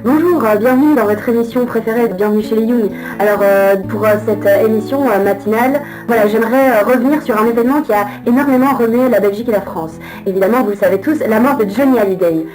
Bonjour, bienvenue dans votre émission préférée, bienvenue chez les Young. Alors pour cette émission matinale, voilà, j'aimerais revenir sur un événement qui a énormément remué la Belgique et la France. Évidemment, vous le savez tous, la mort de Johnny Hallyday.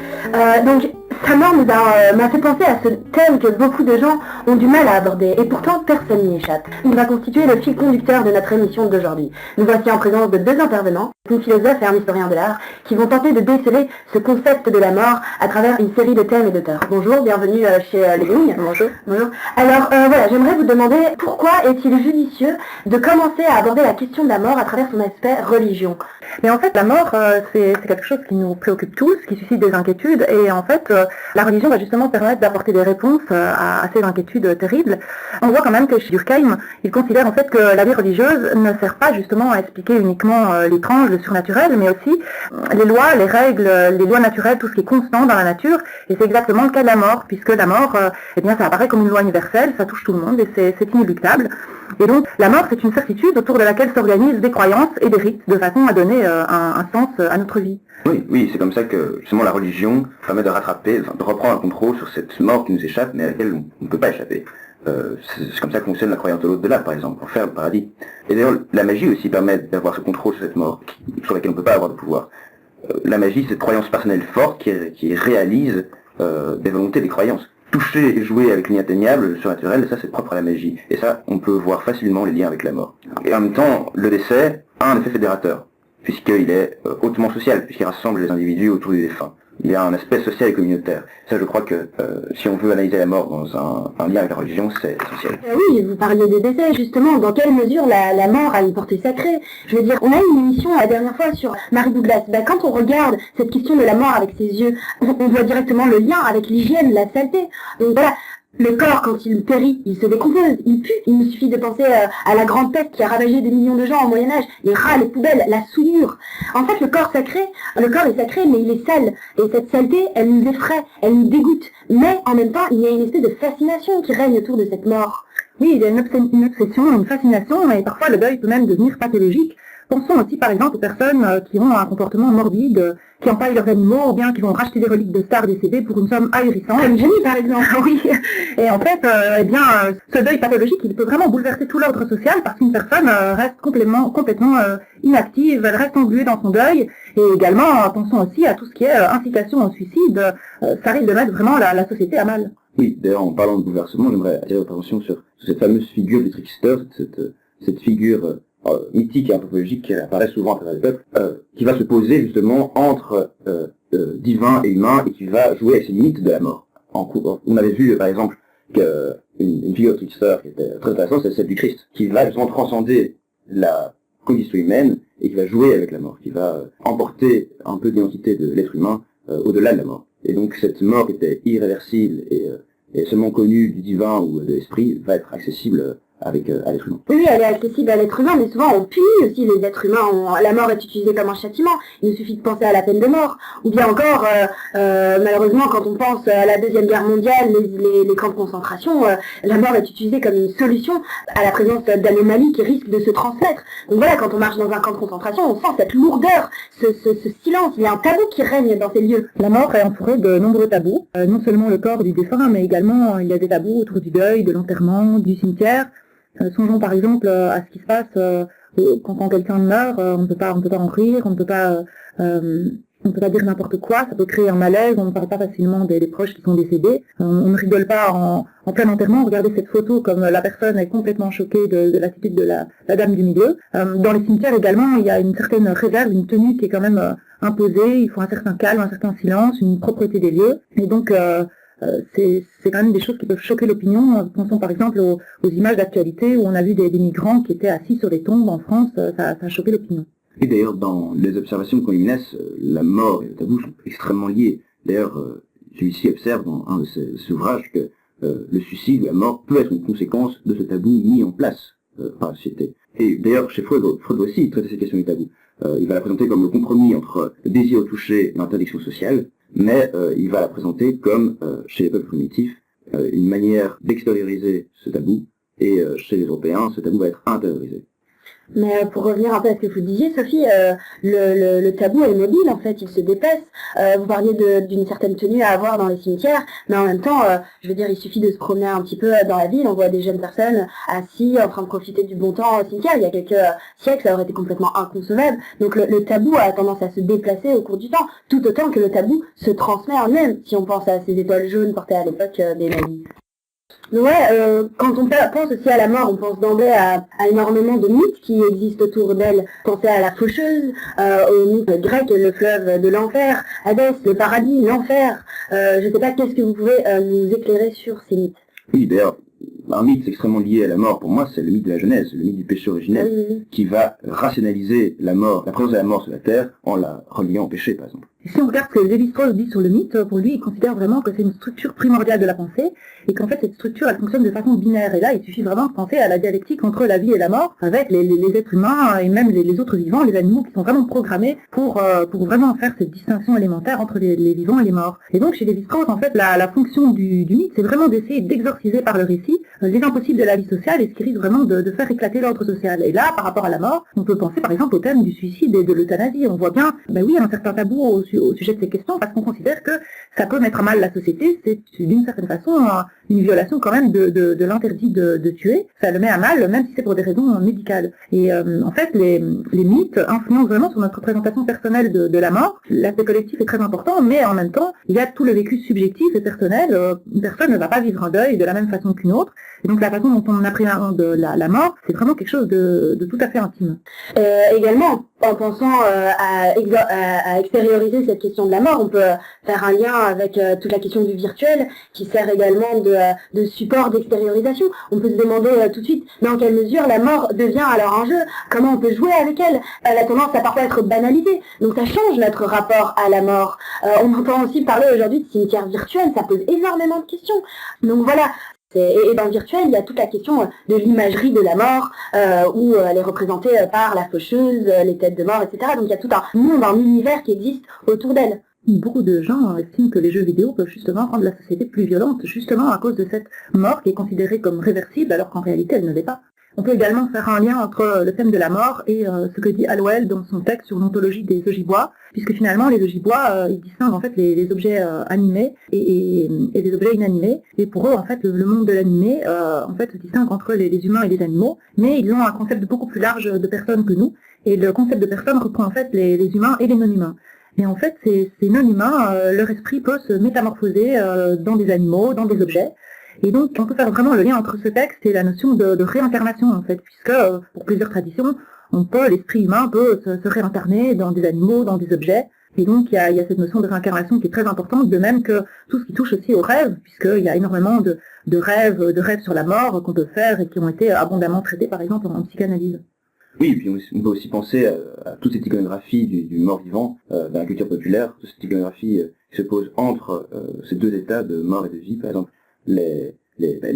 Donc sa mort m'a fait penser à ce thème que beaucoup de gens ont du mal à aborder, et pourtant personne n'y échappe. Il va constituer le fil conducteur de notre émission d'aujourd'hui. Nous voici en présence de deux intervenants, une philosophe et un historien de l'art, qui vont tenter de déceler ce concept de la mort à travers une série de thèmes et d'auteurs. Bonjour, bienvenue chez les Young. Bonjour. Bonjour. Alors voilà, j'aimerais vous demander pourquoi est-il judicieux de commencer à aborder la question de la mort à travers son aspect religion. Mais en fait, la mort, c'est quelque chose qui nous préoccupe tous, qui suscite des inquiétudes, et en fait, la religion va justement permettre d'apporter des réponses à ces inquiétudes terribles. On voit quand même que chez Durkheim, il considère en fait que la vie religieuse ne sert pas justement à expliquer uniquement l'étrange, le surnaturel, mais aussi les lois, les règles, les lois naturelles, tout ce qui est constant dans la nature, et c'est exactement le cas de la mort, puisque la mort, eh bien, ça apparaît comme une loi universelle, ça touche tout le monde, et c'est inéluctable. Et donc, la mort, c'est une certitude autour de laquelle s'organisent des croyances et des rites, de façon à donner un sens à notre vie. Oui, c'est comme ça que justement la religion permet de reprendre un contrôle sur cette mort qui nous échappe, mais à laquelle on ne peut pas échapper. C'est comme ça que fonctionne la croyance de l'au-delà, par exemple, l'enfer, le paradis. Et d'ailleurs, la magie aussi permet d'avoir ce contrôle sur cette mort, sur laquelle on ne peut pas avoir de pouvoir. La magie, c'est cette croyance personnelle forte qui réalise des volontés, des croyances. Toucher et jouer avec l'inatteignable, le surnaturel, ça c'est propre à la magie. Et ça, on peut voir facilement les liens avec la mort. Et en même temps, le décès a un effet fédérateur, puisqu'il est hautement social, puisqu'il rassemble les individus autour du défunt. Il y a un aspect social et communautaire. Ça, je crois que si on veut analyser la mort dans un lien avec la religion, c'est essentiel. Oui, vous parliez des décès, justement. Dans quelle mesure la mort a une portée sacrée? Je veux dire, on a eu une émission la dernière fois sur Mary Douglas. Quand on regarde cette question de la mort avec ses yeux, on voit directement le lien avec l'hygiène, la saleté. Donc voilà. Le corps, quand il périt, il se décompose, il pue. Il nous suffit de penser à la grande peste qui a ravagé des millions de gens au Moyen-Âge, les rats, les poubelles, la souillure. En fait, le corps est sacré, mais il est sale. Et cette saleté, elle nous effraie, elle nous dégoûte. Mais en même temps, il y a une espèce de fascination qui règne autour de cette mort. Oui, il y a une obsession, une fascination, mais parfois le deuil peut même devenir pathologique. Pensons aussi par exemple aux personnes qui ont un comportement morbide, qui empaillent leurs animaux, ou bien qui vont racheter des reliques de stars décédées pour une somme ahurissante. Comme Jenny par exemple. Oui, et en fait, ce deuil pathologique, il peut vraiment bouleverser tout l'ordre social parce qu'une personne reste complètement inactive, elle reste engluée dans son deuil. Et également, pensons aussi à tout ce qui est incitation au suicide, ça risque de mettre vraiment la société à mal. Oui, d'ailleurs, en parlant de bouleversement, j'aimerais attirer votre attention sur cette fameuse figure du trickster, cette figure mythique et anthropologique qui apparaît souvent à travers les peuples, qui va se poser justement entre divin et humain et qui va jouer avec ces limites de la mort. On avait vu par exemple une figure de trickster qui était très intéressante, c'est celle du Christ, qui va justement transcender la condition humaine et qui va jouer avec la mort, qui va emporter un peu l'identité de l'être humain au-delà de la mort. Et donc cette mort qui était irréversible et seulement connue du divin ou de l'esprit va être accessible à l'être humain. Oui, elle est accessible à l'être humain, mais souvent on punit aussi les êtres humains. La mort est utilisée comme un châtiment. Il nous suffit de penser à la peine de mort. Ou bien encore, malheureusement, quand on pense à la Deuxième Guerre mondiale, les camps de concentration, la mort est utilisée comme une solution à la présence d'anomalies qui risquent de se transmettre. Donc voilà, quand on marche dans un camp de concentration, on sent cette lourdeur, ce silence. Il y a un tabou qui règne dans ces lieux. La mort est entourée de nombreux tabous. Non seulement le corps du défunt, mais également il y a des tabous autour du deuil, de l'enterrement, du cimetière. Songeons par exemple à ce qui se passe quand quelqu'un meurt, on ne peut pas en rire, on ne peut pas dire n'importe quoi, ça peut créer un malaise, on ne parle pas facilement des proches qui sont décédés, on ne rigole pas en plein enterrement, regardez cette photo comme la personne est complètement choquée de l'attitude de la dame du milieu. Dans les cimetières également, il y a une certaine réserve, une tenue qui est quand même imposée, il faut un certain calme, un certain silence, une propreté des lieux, et donc c'est quand même des choses qui peuvent choquer l'opinion. Pensons par exemple aux images d'actualité où on a vu des migrants qui étaient assis sur des tombes en France, ça a choqué l'opinion. Et d'ailleurs, dans les observations de Conlimnès, la mort et le tabou sont extrêmement liés. D'ailleurs, celui-ci observe dans un de ses ouvrages que le suicide ou la mort peut être une conséquence de ce tabou mis en place par la société. Et d'ailleurs, chez Freud aussi traiter cette question du tabou. Il va la présenter comme le compromis entre le désir au toucher et l'interdiction sociale, mais il va la présenter comme, chez les peuples primitifs, une manière d'extérioriser ce tabou, et chez les Européens, ce tabou va être intériorisé. Mais pour revenir un peu à ce que vous disiez, Sophie, le tabou est mobile, en fait, il se déplace. Vous parliez d'une certaine tenue à avoir dans les cimetières, mais en même temps, je veux dire, il suffit de se promener un petit peu dans la ville, on voit des jeunes personnes assis en train de profiter du bon temps au cimetière. Il y a quelques siècles, ça aurait été complètement inconcevable. Donc le tabou a tendance à se déplacer au cours du temps, tout autant que le tabou se transmet en lui-même, si on pense à ces étoiles jaunes portées à l'époque des nazis. Ouais, quand on pense aussi à la mort, on pense d'emblée à énormément de mythes qui existent autour d'elle. Pensez à la faucheuse, au mythe grec, le fleuve de l'enfer, Hadès, le paradis, l'enfer. Je ne sais pas, qu'est-ce que vous pouvez nous éclairer sur ces mythes? Oui, d'ailleurs, un mythe extrêmement lié à la mort, pour moi, c'est le mythe de la Genèse, le mythe du péché originel, qui va rationaliser la mort, la présence de la mort sur la terre, en la reliant au péché, par exemple. Et si on regarde ce que Lévi-Strauss dit sur le mythe, pour lui, il considère vraiment que c'est une structure primordiale de la pensée, et qu'en fait, cette structure, elle fonctionne de façon binaire. Et là, il suffit vraiment de penser à la dialectique entre la vie et la mort, avec les êtres humains et même les autres vivants, les animaux qui sont vraiment programmés pour vraiment faire cette distinction élémentaire entre les vivants et les morts. Et donc, chez Lévi-Strauss, en fait, la fonction du mythe, c'est vraiment d'essayer d'exorciser par le récit les impossibles de la vie sociale et ce qui risque vraiment de faire éclater l'ordre social. Et là, par rapport à la mort, on peut penser par exemple au thème du suicide et de l'euthanasie. On voit bien, ben oui, un certain tabou au sujet de ces questions parce qu'on considère que ça peut mettre à mal la société. C'est d'une certaine façon une violation quand même de l'interdit de tuer. Ça le met à mal, même si c'est pour des raisons médicales. Et en fait, les mythes influencent vraiment sur notre représentation personnelle de la mort. L'aspect collectif est très important, mais en même temps, il y a tout le vécu subjectif et personnel. Une personne ne va pas vivre un deuil de la même façon qu'une autre. Et donc la façon dont on appréhende la mort, c'est vraiment quelque chose de tout à fait intime. Également, en pensant à extérioriser cette question de la mort, on peut faire un lien avec toute la question du virtuel, qui sert également de support d'extériorisation. On peut se demander tout de suite dans quelle mesure la mort devient alors un jeu, comment on peut jouer avec elle. Elle a tendance à parfois être banalisée, donc ça change notre rapport à la mort. On entend aussi parler aujourd'hui de cimetière virtuel, ça pose énormément de questions. Donc voilà. Et dans le virtuel, il y a toute la question de l'imagerie de la mort, où elle est représentée par la faucheuse, les têtes de mort, etc. Donc il y a tout un monde, un univers qui existe autour d'elle. Beaucoup de gens estiment que les jeux vidéo peuvent justement rendre la société plus violente, justement à cause de cette mort qui est considérée comme réversible, alors qu'en réalité elle ne l'est pas. On peut également faire un lien entre le thème de la mort et ce que dit Hallowell dans son texte sur l'ontologie des ogibois, puisque finalement les ogibois, ils distinguent en fait les objets animés et les objets inanimés, et pour eux en fait le monde de l'animé en fait se distingue entre les humains et les animaux, mais ils ont un concept beaucoup plus large de personnes que nous, et le concept de personne reprend en fait les humains et les non-humains. Et en fait, ces non-humains, leur esprit peut se métamorphoser dans des animaux, dans des objets. Et donc, on peut faire vraiment le lien entre ce texte et la notion de réincarnation, en fait, puisque, pour plusieurs traditions, l'esprit humain peut se réincarner dans des animaux, dans des objets. Et donc, il y a cette notion de réincarnation qui est très importante, de même que tout ce qui touche aussi aux rêves, puisqu'il y a énormément de rêves sur la mort qu'on peut faire et qui ont été abondamment traités, par exemple, en psychanalyse. Oui, et puis on peut aussi penser à toute cette iconographie du mort-vivant dans la culture populaire, toute cette iconographie qui se pose entre ces deux états de mort et de vie, par exemple les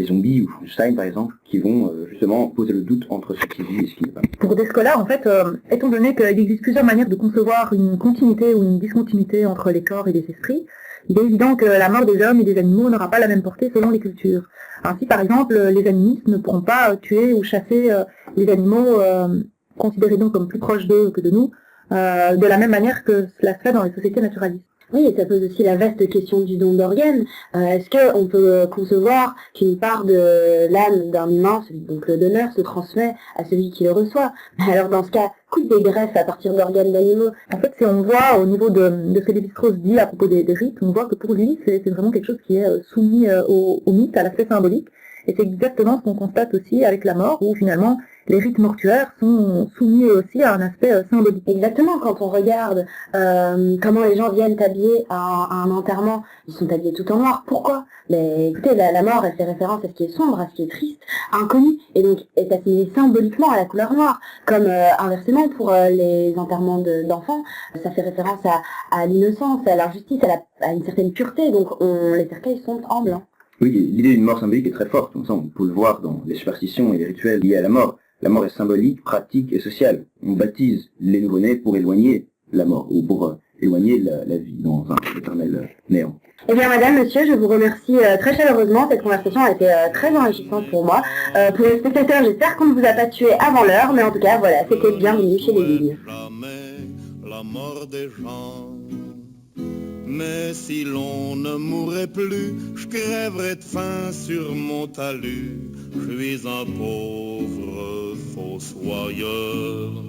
zombies ou Frankenstein par exemple, qui vont justement poser le doute entre ce qui vit et ce qui n'est pas. Pour Descola, en fait, étant donné qu'il existe plusieurs manières de concevoir une continuité ou une discontinuité entre les corps et les esprits, il est évident que la mort des hommes et des animaux n'aura pas la même portée selon les cultures. Ainsi, par exemple, les animistes ne pourront pas tuer ou chasser les animaux considérés donc comme plus proches d'eux que de nous, de la même manière que cela se fait dans les sociétés naturalistes. Oui, et ça pose aussi la vaste question du don d'organes. Est-ce qu'on peut concevoir qu'une part de l'âme d'un humain, donc le donneur, se transmet à celui qui le reçoit? Alors dans ce cas, coûte des greffes à partir d'organes d'animaux. En fait, si on voit au niveau de ce que Lévi-Strauss dit à propos des rites, on voit que pour lui, c'est vraiment quelque chose qui est soumis au mythe, à l'aspect symbolique. Et c'est exactement ce qu'on constate aussi avec la mort, où finalement les rites mortuaires sont soumis aussi à un aspect symbolique. Exactement, quand on regarde comment les gens viennent habillés à un enterrement, ils sont habillés tout en noir. Pourquoi? Mais écoutez, la mort, elle fait référence à ce qui est sombre, à ce qui est triste, inconnu, et donc est assimilée symboliquement à la couleur noire. Comme inversement, pour les enterrements d'enfants, ça fait référence à l'innocence, à l'injustice, à une certaine pureté, donc les cercueils sont en blanc. Oui, l'idée d'une mort symbolique est très forte, comme ça on peut le voir dans les superstitions et les rituels liés à la mort. La mort est symbolique, pratique et sociale. On baptise les nouveau-nés pour éloigner la mort, ou pour éloigner la vie dans un éternel néant. Eh bien, madame, monsieur, je vous remercie très chaleureusement. Cette conversation a été très enrichissante pour moi. Pour les spectateurs, j'espère qu'on ne vous a pas tué avant l'heure, mais en tout cas, voilà, c'était bienvenue chez les lignes. Jamais la mort des gens. Mais si l'on ne mourrait plus, je crèverais de faim sur mon talus. Je suis un pauvre fossoyeur.